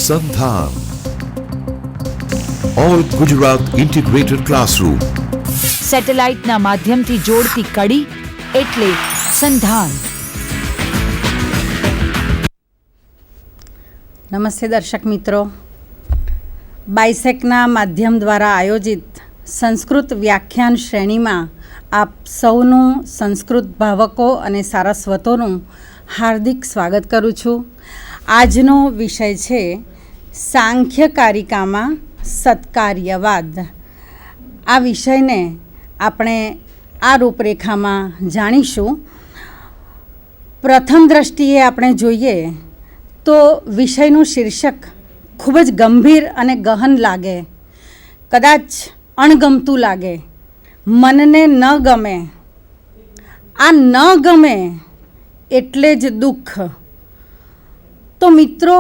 સંધાન all Gujarat integrated classroom. સેટેલાઇટના માધ્યમથી જોડતી કડી એટલે સંધાન. નમસ્તે દર્શક મિત્રો, બાયસેકના માધ્યમ દ્વારા આયોજિત સંસ્કૃત વ્યાખ્યાન શ્રેણીમાં આપ સૌનું સંસ્કૃત ભાવકો અને સારસ્વતોનું હાર્દિક સ્વાગત કરું છું. આજનો વિષય છે સાંખ્યકારિકામાં સત્કાર્યવાદ. આ વિષયને આપણે આ રૂપરેખામાં જાણીશું. પ્રથમ દ્રષ્ટિએ આપણે જોઈએ તો વિષયનું શીર્ષક ખૂબ જ ગંભીર અને ગહન લાગે, કદાચ અણગમતું લાગે, મનને ન ગમે. આ ન ગમે એટલે જ દુઃખ. તો મિત્રો,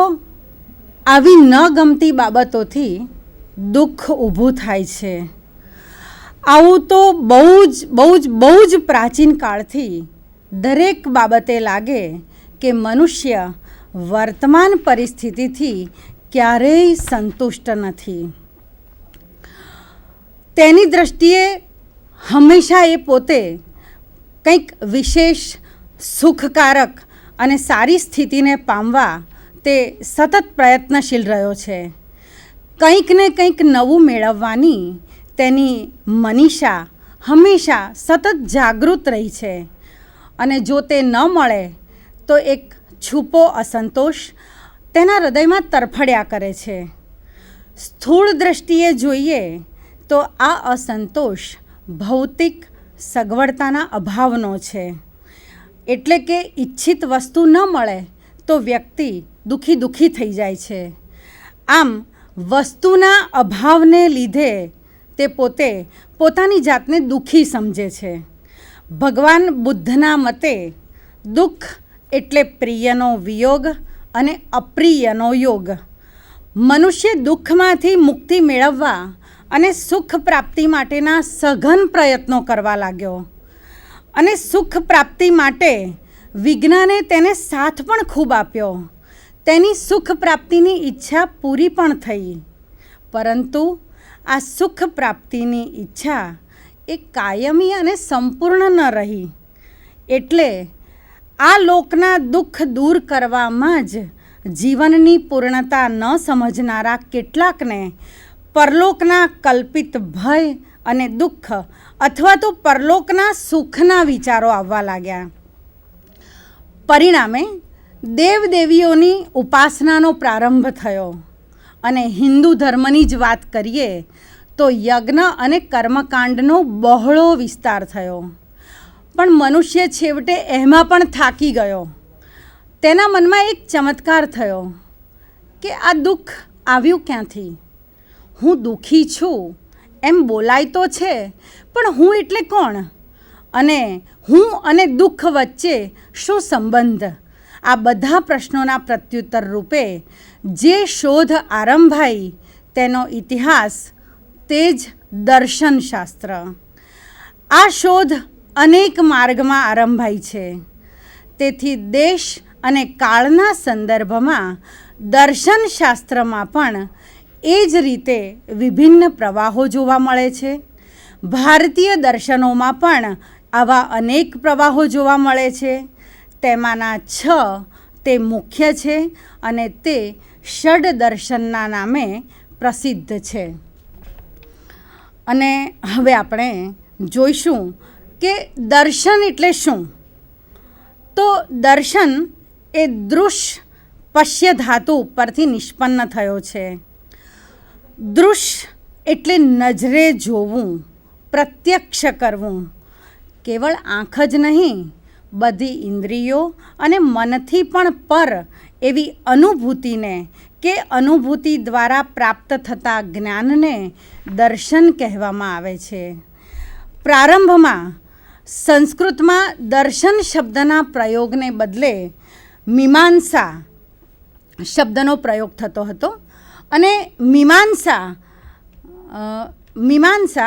આવી ન ગમતી બાબતોથી દુઃખ ઊભું થાય છે. આવું તો બહુ જ પ્રાચીન કાળથી દરેક બાબતે લાગે કે મનુષ્ય વર્તમાન પરિસ્થિતિથી ક્યારેય સંતુષ્ટ નથી. તેની દૃષ્ટિએ હંમેશા એ પોતે કંઈક વિશેષ સુખકારક અને સારી સ્થિતિને પામવા તે સતત પ્રયત્નશીલ રહ્યો છે. કંઈક ને કંઈક નવું મેળવવાની તેની મનીષા હંમેશા સતત જાગૃત રહી છે. અને જો તે ન મળે તો એક છુપો અસંતોષ તેના હૃદયમાં તરફડ્યા કરે છે. સ્થૂળ દૃષ્ટિએ જોઈએ તો આ અસંતોષ ભૌતિક સગવડતાના અભાવનો છે. એટલે કે ઈચ્છિત વસ્તુ ન મળે તો વ્યક્તિ દુઃખી થઈ જાય છે. આમ વસ્તુના અભાવને લીધે તે પોતાની જાતને દુઃખી સમજે છે. ભગવાન બુદ્ધના મતે દુઃખ એટલે પ્રિયનો વિયોગ અને અપ્રિયનો યોગ. મનુષ્ય દુઃખમાંથી મુક્તિ મેળવવા અને સુખ પ્રાપ્તિ માટેના સઘન પ્રયત્નો કરવા લાગ્યો. અને સુખ પ્રાપ્તિ માટે વિજ્ઞાને તેને સાથ પણ ખૂબ આપ્યો. તેની સુખ પ્રાપ્તિની ઈચ્છા પૂરી પણ થઈ. પરંતુ આ સુખ પ્રાપ્તિની ઈચ્છા એ કાયમી અને સંપૂર્ણ ન રહી. એટલે આ લોકના દુઃખ દૂર કરવામાં જ જીવનની પૂર્ણતા ન સમજનારા કેટલાકને પરલોકના કલ્પિત ભય અને દુઃખ અથવા તો પરલોકના સુખના વિચારો આવવા લાગ્યા. પરિણામે દેવદેવીઓની ઉપાસનાનો પ્રારંભ થયો. અને હિન્દુ ધર્મની જ વાત કરીએ તો યજ્ઞ અને કર્મકાંડનો બહોળો વિસ્તાર થયો. પણ મનુષ્ય છેવટે એમાં પણ થાકી ગયો. તેના મનમાં એક ચમત્કાર થયો કે આ દુઃખ આવ્યું ક્યાંથી? હું દુઃખી છું એમ બોલાય તો છે, પણ હું એટલે કોણ? અને હું અને દુઃખ વચ્ચે શું સંબંધ? આ બધા પ્રશ્નોના પ્રત્યુત્તર રૂપે જે શોધ આરંભાઈ તેનો ઇતિહાસ તે જ દર્શનશાસ્ત્ર. આ શોધ અનેક માર્ગમાં આરંભાઈ છે. તેથી દેશ અને કાળના સંદર્ભમાં દર્શનશાસ્ત્રમાં પણ એ જ રીતે વિભિન્ન પ્રવાહો જોવા મળે છે. ભારતીય દર્શનોમાં પણ આવા અનેક પ્રવાહો જોવા મળે છે. તેમાંના 6 તે મુખ્ય છે અને તે ષડ દર્શનના નામે પ્રસિદ્ધ છે. અને હવે આપણે જોઈશું કે દર્શન એટલે શું. તો દર્શન એ દૃશ્ય પશ્ય ધાતુ ઉપરથી નિષ્પન્ન થયો છે. દૃશ્ય એટલે નજરે જોવું, પ્રત્યક્ષ કરવું. કેવળ આંખ જ નહીં, બધી ઇન્દ્રિયો અને મનથી પણ પર એવી અનુભૂતિને કે અનુભૂતિ દ્વારા પ્રાપ્ત થતા જ્ઞાનને દર્શન કહેવામાં આવે છે. પ્રારંભમાં સંસ્કૃતમાં દર્શન શબ્દના પ્રયોગને બદલે મીમાંસા શબ્દનો પ્રયોગ થતો હતો. અને મીમાંસા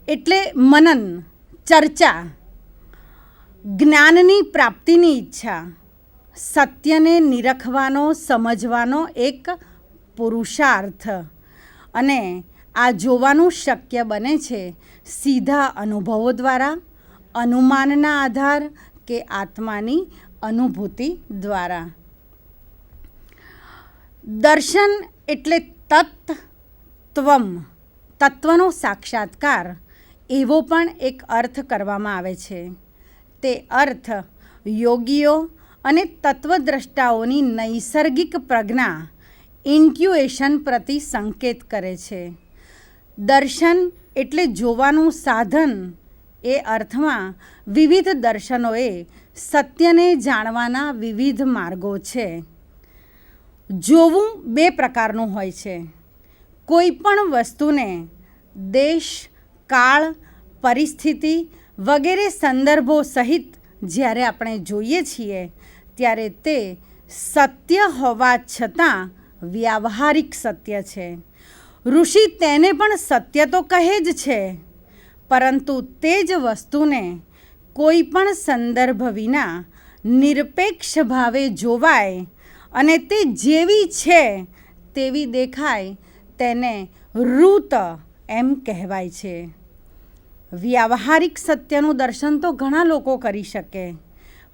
એટલે મનન, ચર્ચા, જ્ઞાનની પ્રાપ્તિની ઈચ્છા, સત્યને નિરખવાનો, સમજવાનો એક પુરુષાર્થ, અને આ જોવાનું શક્ય બને છે સીધા અનુભવો દ્વારા, અનુમાનના આધાર કે આત્માની અનુભૂતિ દ્વારા. દર્શન એટલે તત્ત્વમ, તત્વનો સાક્ષાત્કાર, એવો પણ એક અર્થ કરવામાં આવે છે. તે અર્થ યોગીઓ અને તત્વદ્રષ્ટાઓની નૈસર્ગિક પ્રજ્ઞા, ઇન્ટ્યુએશન પ્રતિ સંકેત કરે છે. દર્શન એટલે જોવાનું સાધન, એ અર્થમાં વિવિધ દર્શનોએ સત્યને જાણવાના વિવિધ માર્ગો છે. જોવું બે પ્રકારનું હોય છે. કોઈ પણ વસ્તુને દેશ, કાળ, પરિસ્થિતિ વગેરે સંદર્ભો સહિત જ્યારે આપણે જોઈએ છીએ ત્યારે તે સત્ય હોવા છતાં વ્યાવહારિક સત્ય છે. ઋષિ તેને પણ સત્ય તો કહે જ છે, પરંતુ તે જ વસ્તુને કોઈ પણ સંદર્ભ વિના નિરપેક્ષ ભાવે જોવાય અને તે જેવી છે તેવી દેખાય તેને ઋત એમ કહેવાય છે. વ્યાવહારિક સત્યનું દર્શન તો ઘણા લોકો કરી શકે,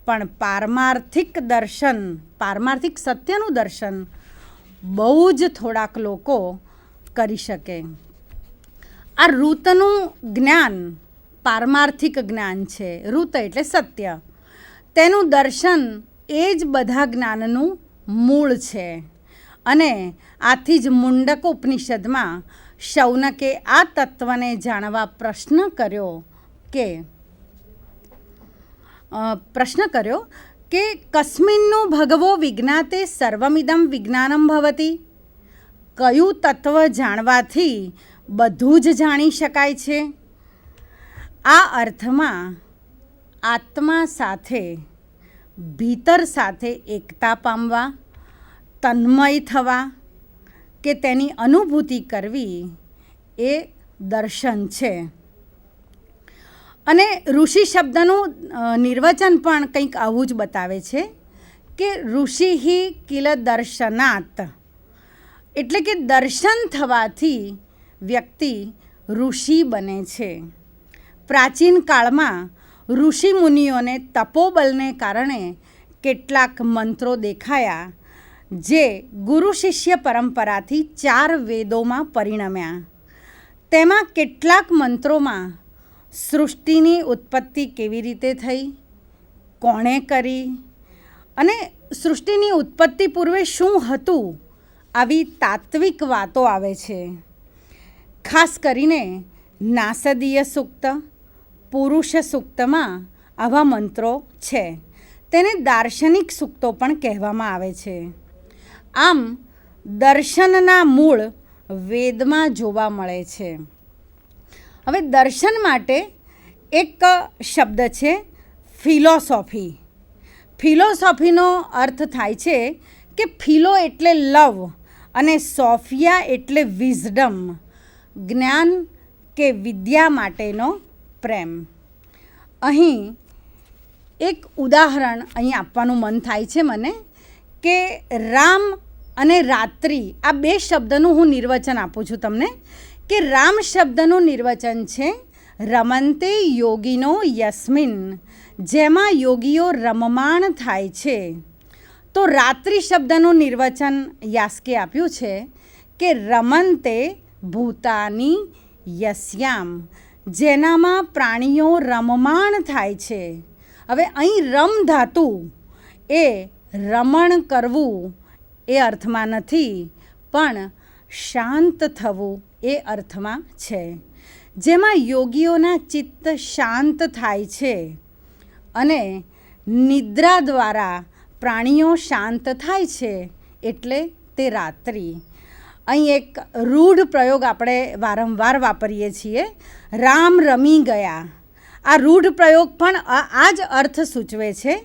પણ પારમાર્થિક સત્યનું દર્શન બહુ જ થોડાક લોકો કરી શકે. આ ઋતનું જ્ઞાન પારમાર્થિક જ્ઞાન છે. ઋત એટલે સત્ય. તેનું દર્શન એ જ બધા જ્ઞાનનું મૂળ છે. અને આથી જ મુંડક ઉપનિષદમાં શૌનકે આ તત્વને જાણવા પ્રશ્ન કર્યો કે કસ્મિન્નો ભગવો વિજ્ઞાતે સર્વમિદં વિજ્ઞાનમ ભવતી. કયું તત્વ જાણવાથી બધું જ જાણી શકાય છે? આ અર્થમાં આત્મા સાથે, ભીતર સાથે એકતા પામવા, તન્મય થવા કે તેની અનુભૂતિ કરવી એ દર્શન છે. અને ઋષિ શબ્દનું નિર્વચન પણ કંઈક આવું જ બતાવે છે કે ઋષિ કિલ દર્શનાત, એટલે કે દર્શન થવાથી વ્યક્તિ ઋષિ બને છે. પ્રાચીન કાળમાં ઋષિ મુનિઓને તપોબલને કારણે કેટલાક મંત્રો દેખાયા જે ગુરુ શિષ્ય પરંપરાથી 4 વેદોમાં પરિણમ્યા. તેમાં કેટલાક મંત્રોમાં સૃષ્ટિની ઉત્પત્તિ કેવી રીતે થઈ, કોણે કરી, અને સૃષ્ટિની ઉત્પત્તિ પૂર્વે શું હતું, આવી તાત્વિક વાતો આવે છે. ખાસ કરીને નાસદીય સૂક્ત, પુરુષ સૂક્તમાં આવા મંત્રો છે. તેને દાર્શનિક સૂક્તો પણ કહેવામાં આવે છે. આમ દર્શનના મૂળ વેદમાં જોવા મળે છે. હવે દર્શન માટે એક શબ્દ છે ફિલોસોફી. ફિલોસોફીનો અર્થ થાય છે કે ફિલો એટલે લવ અને સોફિયા એટલે વિઝડમ, જ્ઞાન કે વિદ્યા માટેનો પ્રેમ. અહીં એક ઉદાહરણ અહીં આપવાનું મન થાય છે મને કે રામ અને રાત્રિ, આ 2 શબ્દનું હું નિર્વચન આપું છું તમને. કે રામ શબ્દનું નિર્વચન છે રમંતે યોગીનો યસ્મિન, જેમાં યોગીઓ રમમાણ થાય છે. તો રાત્રિ શબ્દનું નિર્વચન યાસ્કે આપ્યું છે કે રમંતે ભૂતાની યસ્યામ, જેનામાં પ્રાણીઓ રમમાણ થાય છે. હવે અહીં રમ ધાતુ એ રમણ કરવું એ અર્થમાં નથી, પણ શાંત થવું એ અર્થમાં છે. જેમાં યોગીઓના ચિત્ત શાંત થાય છે અને નિદ્રા દ્વારા પ્રાણીઓ શાંત થાય છે, એટલે તે રાત્રિ. અહીં એક રૂઢ પ્રયોગ આપણે વારંવાર વાપરીએ છીએ, રામ રમી ગયા. આ રૂઢ પ્રયોગ પણ આ જ અર્થ સૂચવે છે.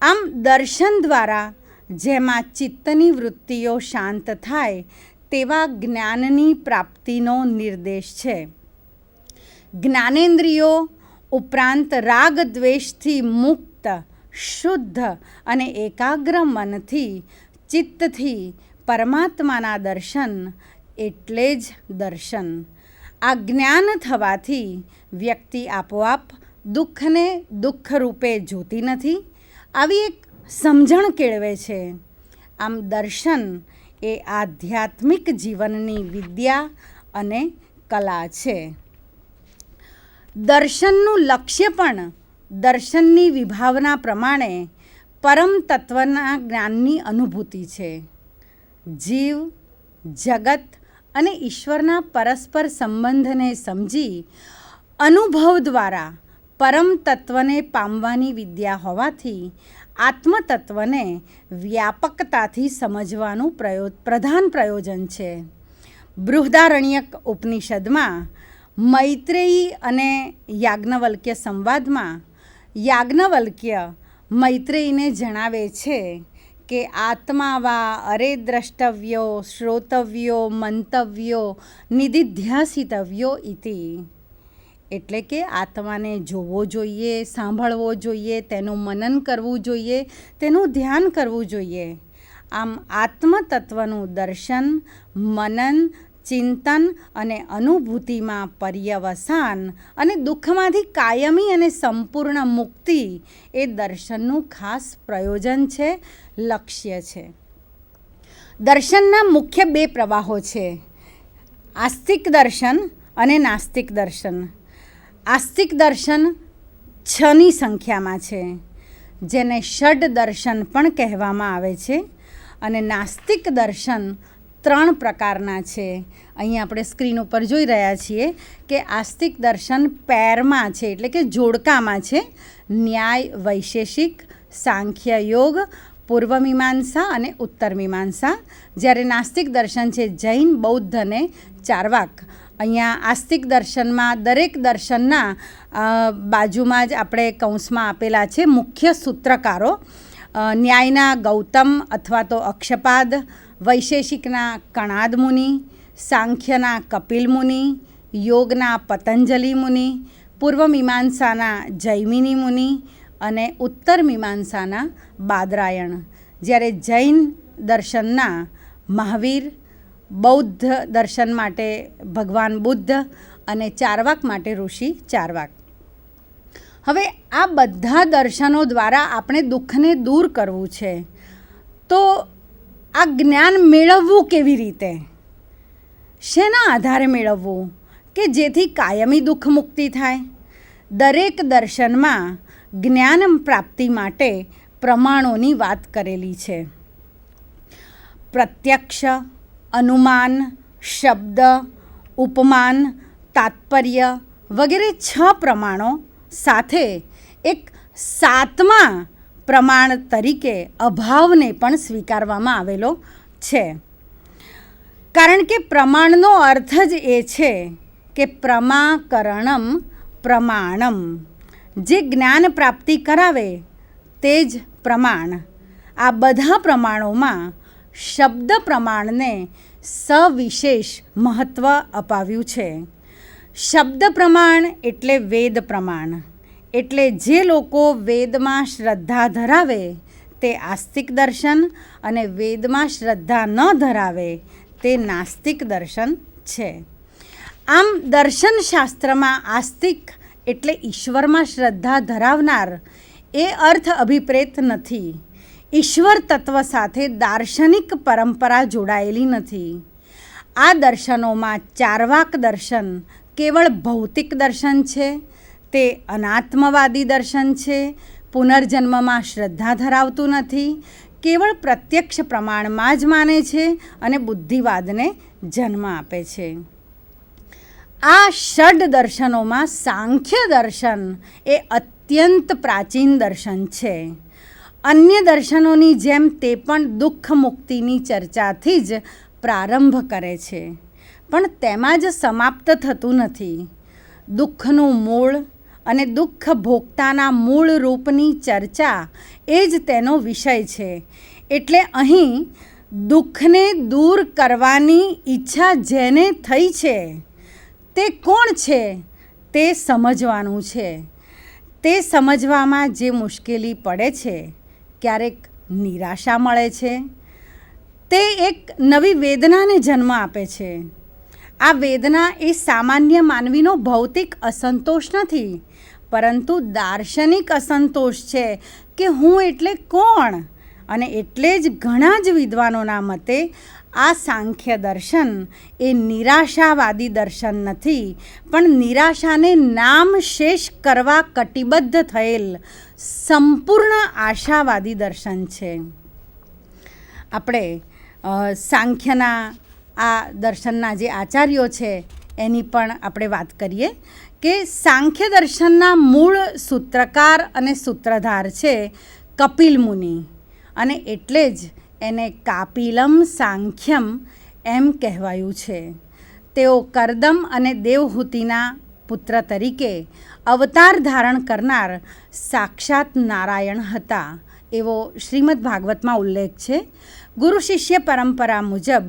આમ દર્શન દ્વારા જેમાં ચિત્તની વૃત્તિઓ શાંત થાય તેવા જ્ઞાનની પ્રાપ્તિનો નિર્દેશ છે. જ્ઞાનેન્દ્રિયો ઉપરાંત રાગ દ્વેષથી મુક્ત શુદ્ધ અને એકાગ્ર મનથી ચિત્તથી પરમાત્માના દર્શન એટલે જ દર્શન. આ જ્ઞાન થવાથી વ્યક્તિ આપોઆપ દુઃખને દુઃખ રૂપે જોતી નથી, આવી એક સમજણ કેળવે છે. આમ દર્શન એ આધ્યાત્મિક જીવનની વિદ્યા અને કલા છે. દર્શનનું લક્ષ્ય પણ દર્શનની વિભાવના પ્રમાણે પરમ તત્વના જ્ઞાનની અનુભૂતિ છે. જીવ, જગત અને ઈશ્વરના પરસ્પર સંબંધને સમજી અનુભવ દ્વારા પરમ તત્વને પામવાની વિદ્યા હોવાથી આત્મતત્વને વ્યાપકતાથી સમજવાનું પ્રધાન પ્રયોજન છે. બૃહદારણ્યક ઉપનિષદમાં મૈત્રેયી અને યાજ્ઞવલ્ક્ય સંવાદમાં યાજ્ઞવલ્ક્ય મૈત્રેયીને જણાવે છે કે આત્મા વા અરે દ્રષ્ટવ્યો શ્રોતવ્યો મંતવ્યો નિધિધ્યાસિતવ્યો ઇતિ. એટલે કે આત્માને જોવો જોઈએ, સાંભળવો જોઈએ, તેનું મનન કરવું જોઈએ, તેનું ધ્યાન કરવું જોઈએ. આમ આત્મતત્વનું દર્શન, મનન, ચિંતન અને અનુભૂતિમાં પર્યવસાન અને દુઃખમાંથી કાયમી અને સંપૂર્ણ મુક્તિ એ દર્શનનું ખાસ પ્રયોજન છે, લક્ષ્ય છે. દર્શનના મુખ્ય બે પ્રવાહો છે, આસ્તિક દર્શન અને નાસ્તિક દર્શન. આસ્તિક દર્શન 6ની સંખ્યામાં છે, જેને ષડ દર્શન પણ કહેવામાં આવે છે, અને નાસ્તિક દર્શન 3 પ્રકારના છે. અહીં આપણે સ્ક્રીન ઉપર જોઈ રહ્યા છીએ કે આસ્તિક દર્શન પેરમાં છે, એટલે કે જોડકામાં છે. ન્યાય વૈશેષિક, સાંખ્ય યોગ, પૂર્વમીમાંસા અને ઉત્તરમીમાંસા. જ્યારે નાસ્તિક દર્શન છે જૈન, બૌદ્ધ અને ચાર્વાક. અહીંયા આસ્તિક દર્શનમાં દરેક દર્શનના બાજુમાં જ આપણે કૌંસમાં આપેલા છે મુખ્ય સૂત્રકારો. ન્યાયના ગૌતમ અથવા તો અક્ષપાદ, વૈશેષિકના કણાદ મુનિ, સાંખ્યના કપિલ મુનિ, યોગના પતંજલિ મુનિ, પૂર્વમીમાંસાના જૈમિની મુનિ અને ઉત્તર મીમાંસાના બાદરાયણ. જ્યારે જૈન દર્શનના મહાવીર, બૌદ્ધ દર્શન માટે ભગવાન બુદ્ધ અને ચાર્વાક માટે ઋષિ ચાર્વાક. હવે આ બધા દર્શનો દ્વારા આપણે દુઃખને દૂર કરવું છે, તો આ જ્ઞાન મેળવવું કેવી રીતે? શેના આધારે મેળવવું કે જેથી કાયમી દુઃખ મુક્તિ થાય? દરેક દર્શનમાં જ્ઞાન પ્રાપ્તિ માટે પ્રમાણોની વાત કરેલી છે. પ્રત્યક્ષ, અનુમાન, શબ્દ, ઉપમાન, તાત્પર્ય વગેરે 6 પ્રમાણો સાથે એક 7મા પ્રમાણ તરીકે અભાવને પણ સ્વીકારવામાં આવેલો છે. કારણ કે પ્રમાણનો અર્થ જ એ છે કે પ્રમાકરણમ પ્રમાણમ. જે જ્ઞાન પ્રાપ્તિ કરાવે તે જ પ્રમાણ. આ બધા પ્રમાણોમાં શબ્દ પ્રમાણને સવિશેષ મહત્ત્વ અપાવ્યું છે. શબ્દ પ્રમાણ એટલે વેદ પ્રમાણ. એટલે જે લોકો વેદમાં શ્રદ્ધા ધરાવે તે આસ્તિક દર્શન અને વેદમાં શ્રદ્ધા ન ધરાવે તે નાસ્તિક દર્શન છે. આમ દર્શનશાસ્ત્રમાં આસ્તિક એટલે ઈશ્વરમાં શ્રદ્ધા ધરાવનાર એ અર્થ અભિપ્રેત નથી. ઈશ્વર તત્વ સાથે દાર્શનિક પરંપરા જોડાયેલી નથી. આ દર્શનોમાં ચાર્વાક દર્શન કેવળ ભૌતિક દર્શન છે, તે અનાત્મવાદી દર્શન છે, પુનર્જન્મમાં શ્રદ્ધા ધરાવતું નથી, કેવળ પ્રત્યક્ષ પ્રમાણમાં જ માને છે અને બુદ્ધિવાદને જન્મ આપે છે. આ ષડ દર્શનોમાં સાંખ્ય દર્શન એ અત્યંત પ્રાચીન દર્શન છે. અન્ય દર્શનોની જેમ તે પણ દુઃખ મુક્તિની ચર્ચાથી જ પ્રારંભ કરે છે, પણ તેમાં જ સમાપ્ત થતું નથી. દુઃખનું મૂળ અને દુઃખ ભોગતાના મૂળ રૂપની ચર્ચા એ જ તેનો વિષય છે. એટલે અહીં દુઃખને દૂર કરવાની ઈચ્છા જેને થઈ છે તે કોણ છે તે સમજવાનું છે. તે સમજવામાં જે મુશ્કેલી પડે છે, ક્યારેક નિરાશા મળે છે, તે એક નવી વેદનાને જન્મ આપે છે. આ વેદના એ સામાન્ય માનવીનો ભૌતિક અસંતોષ નથી, પરંતુ દાર્શનિક અસંતોષ છે કે હું એટલે કોણ. અને એટલે જ ઘણા જ વિદ્વાનોના મતે આ સાંખ્ય દર્શન એ નિરાશાવાદી દર્શન નથી, પણ નિરાશાને નામ શેષ કરવા કટિબદ્ધ થયેલ સંપૂર્ણ આશાવાદી દર્શન છે. આપણે સાંખ્યના આ દર્શનના જે આચાર્યો છે એની પણ આપણે વાત કરીએ કે સાંખ્ય દર્શનના મૂળ સૂત્રકાર અને સૂત્રધાર છે કપિલ મુનિ, અને એટલે જ એને કાપિલમ સાંખ્યમ એમ કહેવાયું છે. તેઓ કરદમ અને દેવહૂતિના પુત્ર તરીકે અવતાર ધારણ કરનાર સાક્ષાત નારાયણ હતા એવો શ્રીમદ ભાગવતમાં ઉલ્લેખ છે. ગુરુ શિષ્ય પરંપરા મુજબ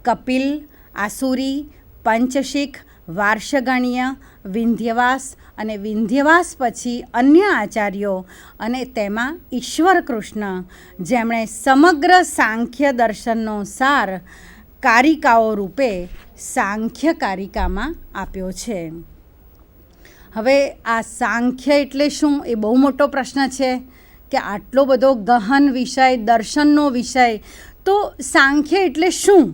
કપિલ, આસુરી, પંચશીખ, વાર્ષગણ્ય, વિંધ્યવાસ અને વિંધ્યવાસ પછી અન્ય આચાર્યો અને તેમાં ઈશ્વર કૃષ્ણ, જેમણે સમગ્ર સાંખ્ય દર્શનનો સાર કારિકાઓ રૂપે સાંખ્ય કારિકામાં આપ્યો છે. હવે આ સાંખ્ય એટલે શું એ બહુ મોટો પ્રશ્ન છે કે આટલો બધો ગહન વિષય, દર્શનનો વિષય, તો સાંખ્ય એટલે શું?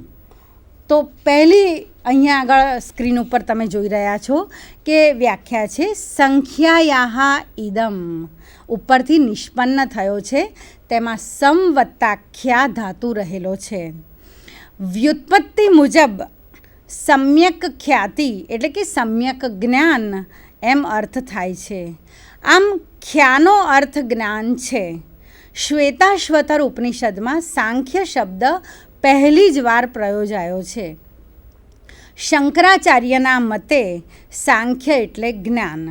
તો પહેલી અહીંયા આગળ સ્ક્રીન ઉપર તમે જોઈ રહ્યા છો કે વ્યાખ્યા છે સંખ્યાયાહા ઇદમ, ઉપરથી નિષ્પન્ન થયો છે, તેમાં સમવત્તાખ્યા ધાતુ રહેલો છે. વ્યુત્પત્તિ મુજબ સમ્યક ખ્યાતિ એટલે કે સમ્યક જ્ઞાન એમ અર્થ થાય છે. આમ ખ્યાનો અર્થ જ્ઞાન છે. શ્વેતાશ્વતર ઉપનિષદમાં સાંખ્ય શબ્દ પહેલી જ વાર પ્રયોજાયો છે. શંકરાચાર્યના મતે સાંખ્ય એટલે જ્ઞાન,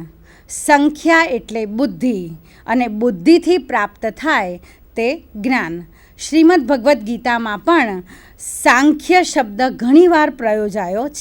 સંખ્યા એટલે બુદ્ધિ, અને બુદ્ધિથી પ્રાપ્ત થાય તે જ્ઞાન. શ્રીમદ ભગવદ્ ગીતામાં પણ સાંખ્ય શબ્દ ઘણીવાર પ્રયોજાયો છે.